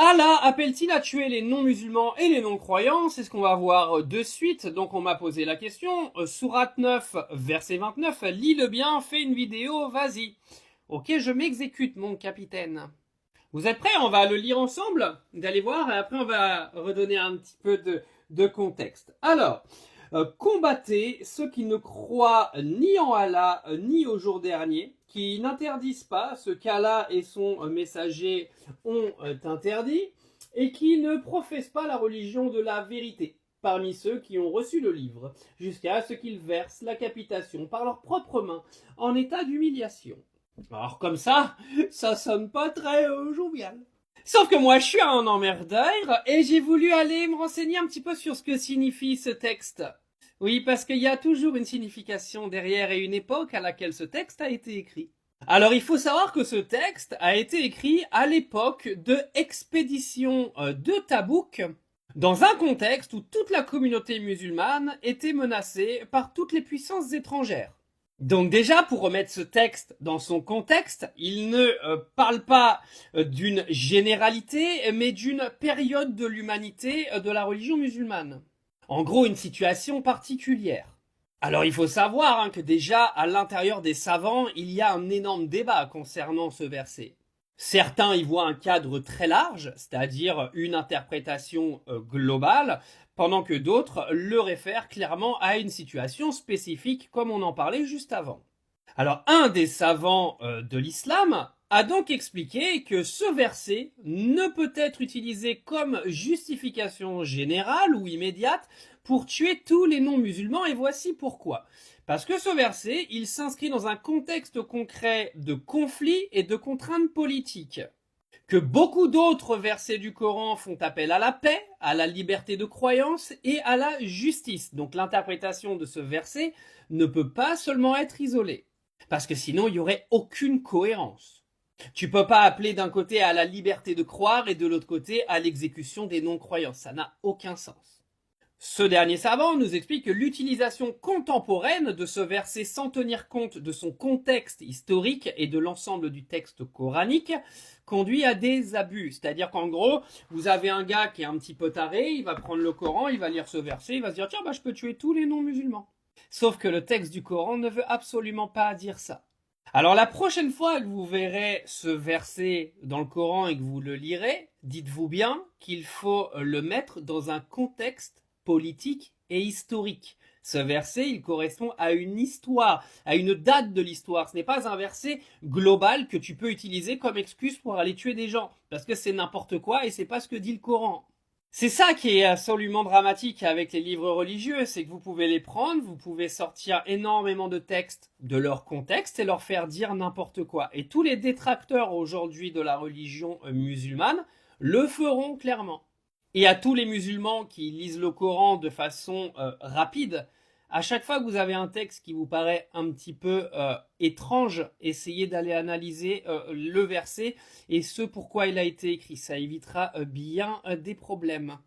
Allah appelle-t-il à tuer les non-musulmans et les non-croyants? C'est ce qu'on va voir de suite. Donc on m'a posé la question. Sourate 9, verset 29, lis-le bien, fais une vidéo, vas-y. Ok, je m'exécute, mon capitaine. Vous êtes prêts? On va le lire ensemble. Vous allez voir, et après on va redonner un petit peu de contexte. Alors, combattez ceux qui ne croient ni en Allah, ni au jour dernier, qui n'interdisent pas ce qu'Allah et son messager ont interdit, et qui ne professent pas la religion de la vérité, parmi ceux qui ont reçu le livre, jusqu'à ce qu'ils versent la capitation par leurs propres mains, en état d'humiliation. Alors comme ça sonne pas très jovial. Sauf que moi je suis un emmerdeur et j'ai voulu aller me renseigner un petit peu sur ce que signifie ce texte. Oui, parce qu'il y a toujours une signification derrière et une époque à laquelle ce texte a été écrit. Alors il faut savoir que ce texte a été écrit à l'époque de expédition de Tabouk, dans un contexte où toute la communauté musulmane était menacée par toutes les puissances étrangères. Donc déjà, pour remettre ce texte dans son contexte, il ne parle pas d'une généralité, mais d'une période de l'humanité de la religion musulmane. En gros, une situation particulière. Alors il faut savoir que déjà, à l'intérieur des savants, il y a un énorme débat concernant ce verset. Certains y voient un cadre très large, c'est-à-dire une interprétation globale, pendant que d'autres le réfèrent clairement à une situation spécifique, comme on en parlait juste avant. Alors, un des savants de l'islam a donc expliqué que ce verset ne peut être utilisé comme justification générale ou immédiate pour tuer tous les non-musulmans, et voici pourquoi. Parce que ce verset, il s'inscrit dans un contexte concret de conflit et de contraintes politiques. Que beaucoup d'autres versets du Coran font appel à la paix, à la liberté de croyance et à la justice. Donc l'interprétation de ce verset ne peut pas seulement être isolée. Parce que sinon, il n'y aurait aucune cohérence. Tu peux pas appeler d'un côté à la liberté de croire et de l'autre côté à l'exécution des non-croyants. Ça n'a aucun sens. Ce dernier savant nous explique que l'utilisation contemporaine de ce verset sans tenir compte de son contexte historique et de l'ensemble du texte coranique conduit à des abus. C'est-à-dire qu'en gros, vous avez un gars qui est un petit peu taré, il va prendre le Coran, il va lire ce verset, il va se dire tiens, je peux tuer tous les non-musulmans. Sauf que le texte du Coran ne veut absolument pas dire ça. Alors la prochaine fois que vous verrez ce verset dans le Coran et que vous le lirez, dites-vous bien qu'il faut le mettre dans un contexte politique et historique. Ce verset, il correspond à une histoire, à une date de l'histoire. Ce n'est pas un verset global que tu peux utiliser comme excuse pour aller tuer des gens, parce que c'est n'importe quoi et c'est pas ce que dit le Coran. C'est ça qui est absolument dramatique avec les livres religieux, c'est que vous pouvez les prendre, vous pouvez sortir énormément de textes de leur contexte et leur faire dire n'importe quoi. Et tous les détracteurs aujourd'hui de la religion musulmane le feront clairement. Et à tous les musulmans qui lisent le Coran de façon rapide, à chaque fois que vous avez un texte qui vous paraît un petit peu étrange, essayez d'aller analyser le verset et ce pourquoi il a été écrit. Ça évitera bien des problèmes.